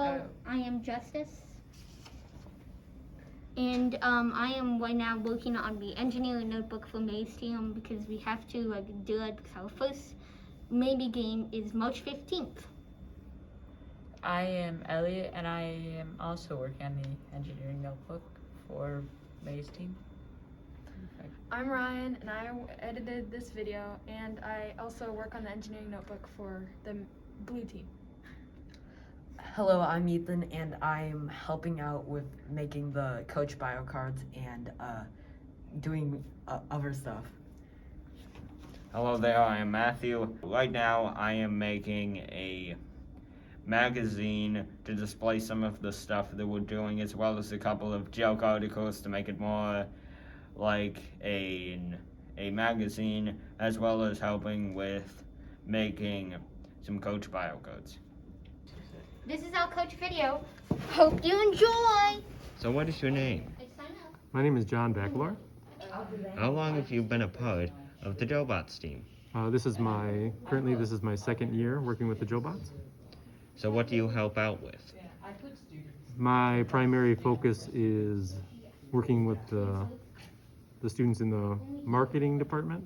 Hello, I am Justice, and I am right now working on the engineering notebook for May's team because we have to do it because our first maybe game is March 15th. I am Elliot, and I am also working on the engineering notebook for May's team. Perfect. I'm Ryan, and I edited this video, and I also work on the engineering notebook for the blue team. Hello, I'm Ethan, and I'm helping out with making the coach bio cards and doing other stuff. Hello there, I am Matthew. Right now I am making a magazine to display some of the stuff that we're doing, as well as a couple of joke articles to make it more like a magazine, as well as helping with making some coach bio cards. This is our coach video. Hope you enjoy. So what is your name? My name is John Bacolor. How long have you been a part of the Jobots team? This is my second year working with the Jobots. So what do you help out with? My primary focus is working with the students in the marketing department.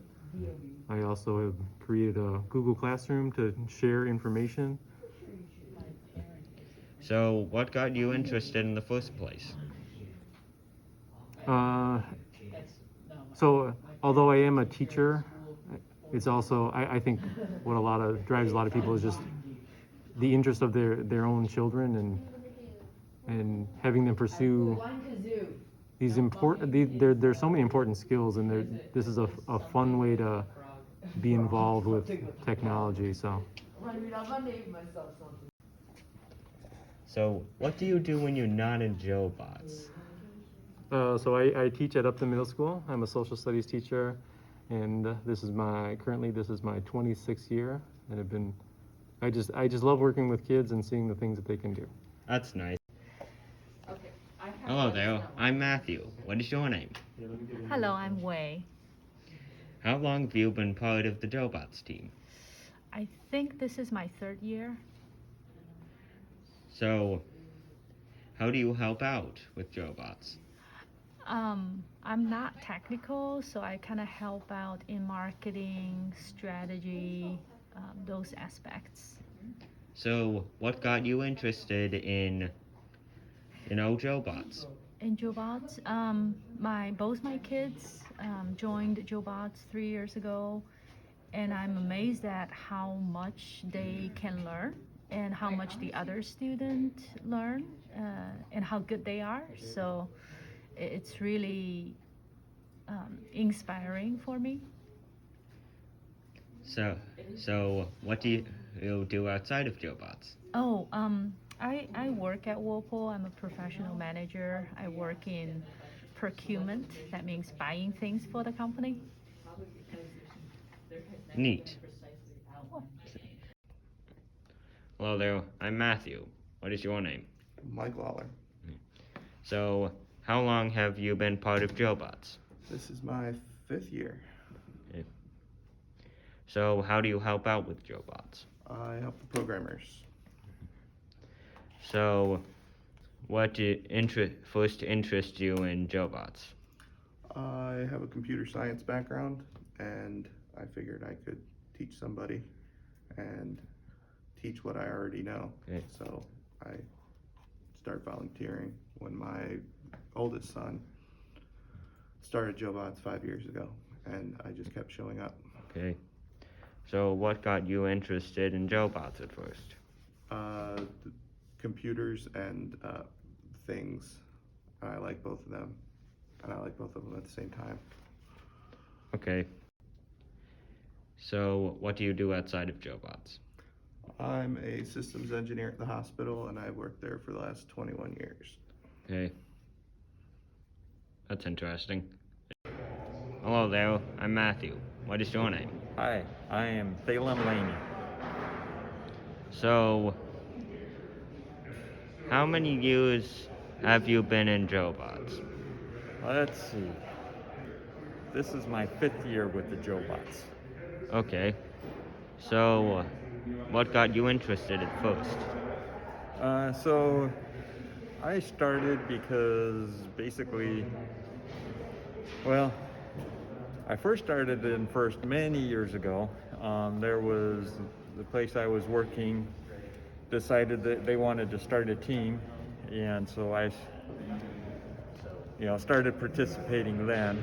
I also have created a Google Classroom to share information. So what got you interested in the first place? So although I am a teacher, it's also, I think what drives a lot of people is just the interest of their own children and having them pursue these there's so many important skills, and this is a fun way to be involved with technology. So what do you do when you're not in Jobots? So I teach at Upton Middle School. I'm a social studies teacher, and this is my 26th year, and I just love working with kids and seeing the things that they can do. That's nice. Hello there, I'm Matthew. What is your name? Hello, I'm Wei. How long have you been part of the Jobots team? I think this is my third year. So, how do you help out with Jobots? I'm not technical, so I kind of help out in marketing, strategy, those aspects. So, what got you interested in Jobots? In Jobots, both my kids joined Jobots 3 years ago, and I'm amazed at how much they can learn and how much the other students learn and how good they are. So it's really inspiring for me. So what do you do outside of Jobots? Oh, I work at Whirlpool. I'm a professional manager. I work in procurement. That means buying things for the company. Neat. Hello there, I'm Matthew. What is your name? Mike Lawler. So, how long have you been part of Jobots? This is my 5th year. Okay. So, how do you help out with Jobots? I help the programmers. So, what first interest you in Jobots? I have a computer science background, and I figured I could teach somebody and teach what I already know. Okay. So I started volunteering when my oldest son started Jobots 5 years ago, and I just kept showing up. Okay. So what got you interested in Jobots at first? Computers and things. I like both of them, and I like both of them at the same time. Okay. So what do you do outside of Jobots? I'm a systems engineer at the hospital, and I've worked there for the last 21 years. Okay. That's interesting. Hello there, I'm Matthew. What is your name? Hi, I am Leany. So, how many years have you been in Jobots? Let's see. This is my 5th year with the Jobots. Okay. So, what got you interested at first? So I started because basically, well, I first started in First many years ago. There was the place I was working decided that they wanted to start a team, and so I, started participating then.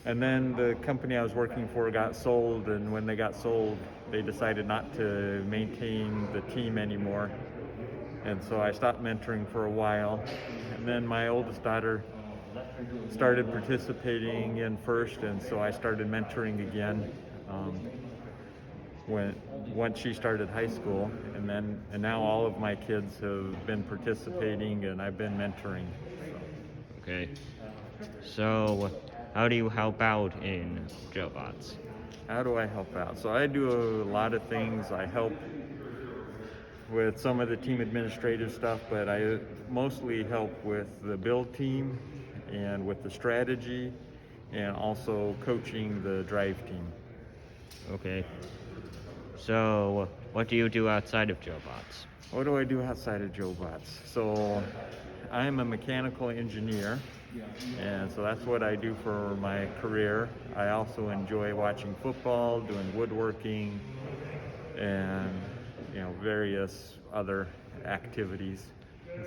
And then the company I was working for got sold, and when they got sold, they decided not to maintain the team anymore. And so I stopped mentoring for a while. And then my oldest daughter started participating in First, and so I started mentoring again once she started high school. And now all of my kids have been participating, and I've been mentoring. Okay. So, how do you help out in GoBots? How do I help out? So I do a lot of things. I help with some of the team administrative stuff, but I mostly help with the build team and with the strategy and also coaching the drive team. Okay. So, what do you do outside of GoBots? What do I do outside of GoBots? So I'm a mechanical engineer, and so that's what I do for my career. I also enjoy watching football, doing woodworking, and various other activities.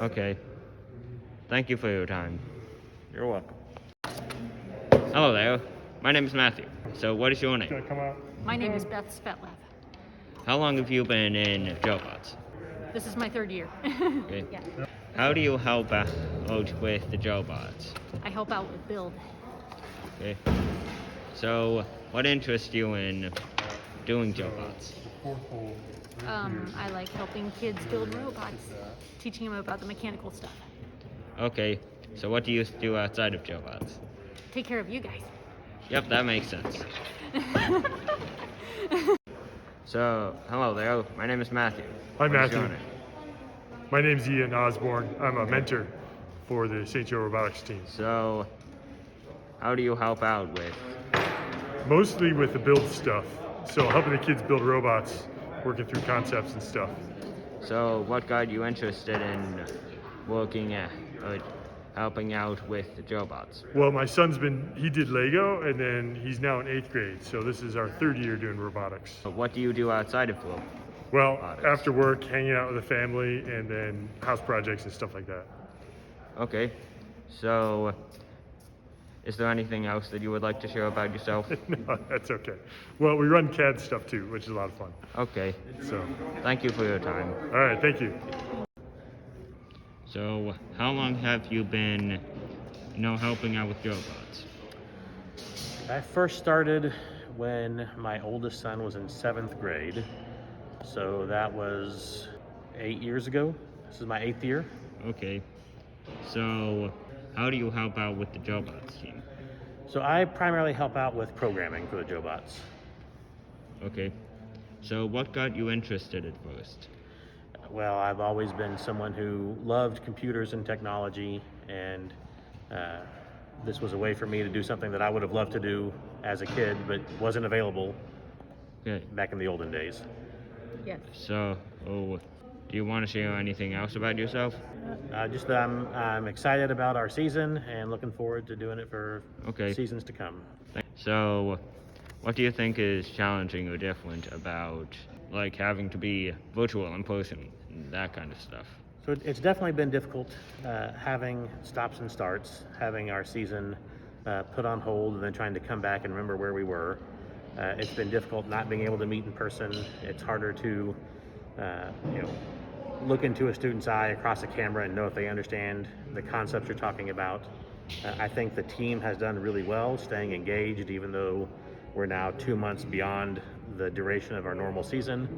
Okay. Thank you for your time. You're welcome. Hello there. My name is Matthew. So, what is your name? My name is Beth Svetlev. How long have you been in GoBots? This is my third year. Okay. Yeah. How do you help out with the GoBots? I help out with build. Okay. So, what interests you in doing GoBots? I like helping kids build robots, teaching them about the mechanical stuff. Okay. So, what do you do outside of GoBots? Take care of you guys. Yep, that makes sense. So, hello there. My name is Matthew. Hi, What is your Matthew. name? My name's Ian Osborn. I'm a mentor for the St. Joe Robotics team. So, how do you help out with? Mostly with the build stuff. So helping the kids build robots, working through concepts and stuff. So, what got you interested in working at, helping out with the GoBots? Well, my son's he did Lego, and then he's now in 8th grade. So this is our 3rd year doing robotics. What do you do outside of work? Well, robotics? after work, hanging out with the family, and then house projects and stuff like that. Okay. So, is there anything else that you would like to share about yourself? No, that's okay. Well, we run CAD stuff too, which is a lot of fun. Okay. So, Thank you for your time. all right, thank you. So, how long have you been, helping out with GoBots? I first started when my oldest son was in 7th grade. So that was 8 years ago. This is my 8th year. Okay. So, how do you help out with the GoBots team? So I primarily help out with programming for the GoBots. Okay. So, what got you interested at first? Well, I've always been someone who loved computers and technology, and this was a way for me to do something that I would have loved to do as a kid, but wasn't available back in the olden days. Yes. So, do you want to share anything else about yourself? Just that I'm excited about our season and looking forward to doing it for seasons to come. So, what do you think is challenging or different about having to be virtual in person, that kind of stuff? So it's definitely been difficult having stops and starts, having our season put on hold and then trying to come back and remember where we were. It's been difficult not being able to meet in person. It's harder to look into a student's eye across a camera and know if they understand the concepts you're talking about. I think the team has done really well staying engaged, even though we're now 2 months beyond the duration of our normal season.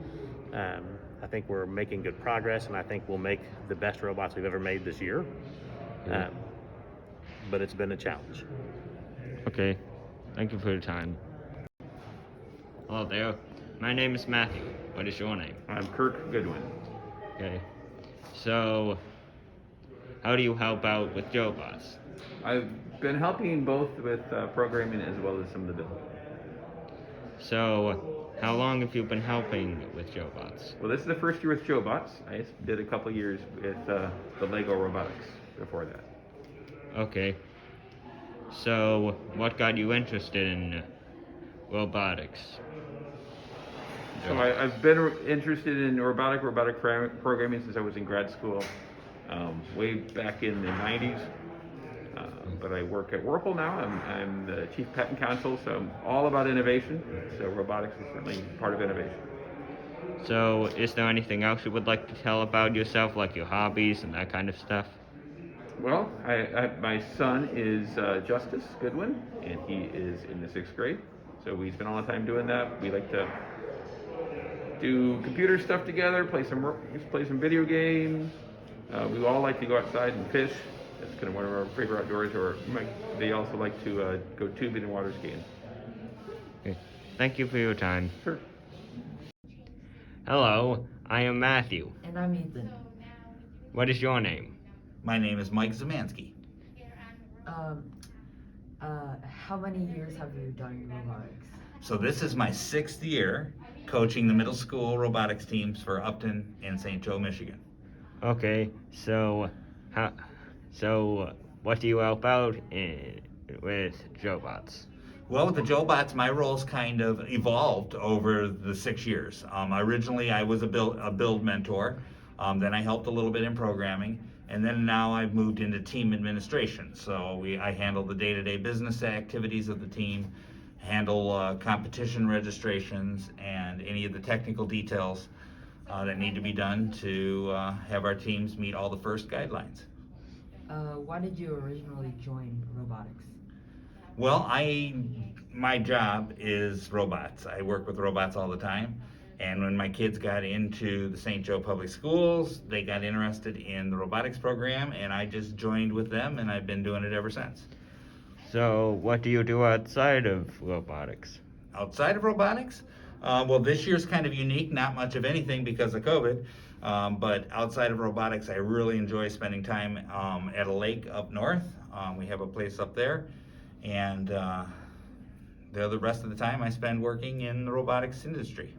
I think we're making good progress, and I think we'll make the best robots we've ever made this year. But it's been a challenge. Okay. Thank you for your time. Hello there. My name is Matthew. What is your name? I'm Kirk Goodwin. Okay. So, how do you help out with GoBots? I've been helping both with programming as well as some of the build. So, how long have you been helping with JoBots? Well, this is the first year with JoBots. I did a couple years with the Lego robotics before that. Okay. So, what got you interested in robotics? So I've been interested in robotic programming since I was in grad school, way back in the 90s. But I work at Whirlpool now. I'm the chief patent counsel, so I'm all about innovation. So robotics is certainly part of innovation. So, is there anything else you would like to tell about yourself, like your hobbies and that kind of stuff? Well, my son is Justice Goodwin, and he is in the 6th grade. So we spend a lot of time doing that. We like to do computer stuff together, play some video games. We all like to go outside and fish. That's kind of one of our favorite outdoors. They also like to go tubing and water skiing. Okay. Thank you for your time. Sure. Hello, I am Matthew. And I'm Ethan. What is your name? My name is Mike Zimanski. How many years have you done robotics? So this is my 6th year coaching the middle school robotics teams for Upton and St. Joe, Michigan. Okay, so what do you help out with JoBots? Well, with the JoBots, my roles kind of evolved over the 6 years. Originally, I was a build mentor. Then I helped a little bit in programming. And then now I've moved into team administration. So I handle the day-to-day business activities of the team, handle competition registrations, and any of the technical details that need to be done to have our teams meet all the FIRST guidelines. Why did you originally join robotics? Well, my job is robots. I work with robots all the time. And when my kids got into the St. Joe Public Schools, they got interested in the robotics program, and I just joined with them, and I've been doing it ever since. So what do you do outside of robotics? Outside of robotics? Well, this year's kind of unique, not much of anything because of COVID. But outside of robotics, I really enjoy spending time at a lake up north. We have a place up there. And the rest of the time I spend working in the robotics industry.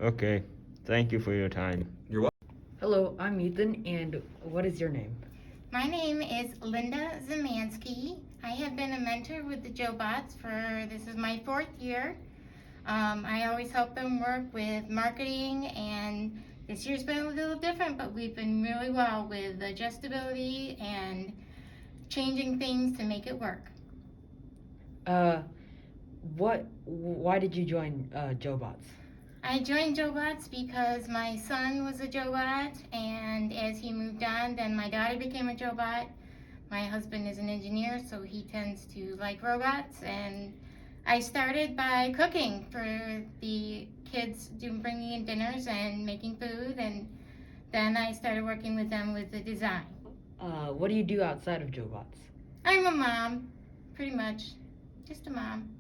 Okay, thank you for your time. You're welcome. Hello, I'm Ethan, and what is your name? My name is Linda Zimanski. I have been a mentor with the JoBots this is my 4th year. I always help them work with marketing, and this year's been a little different, but we've been really well with adjustability and changing things to make it work. Why did you join JoBots? I joined JoBots because my son was a JoBot, and as he moved on, then my daughter became a JoBot. My husband is an engineer, so he tends to like robots, and I started by cooking for the kids, bringing in dinners and making food, and then I started working with them with the design. What do you do outside of JoBots? I'm a mom, pretty much, just a mom.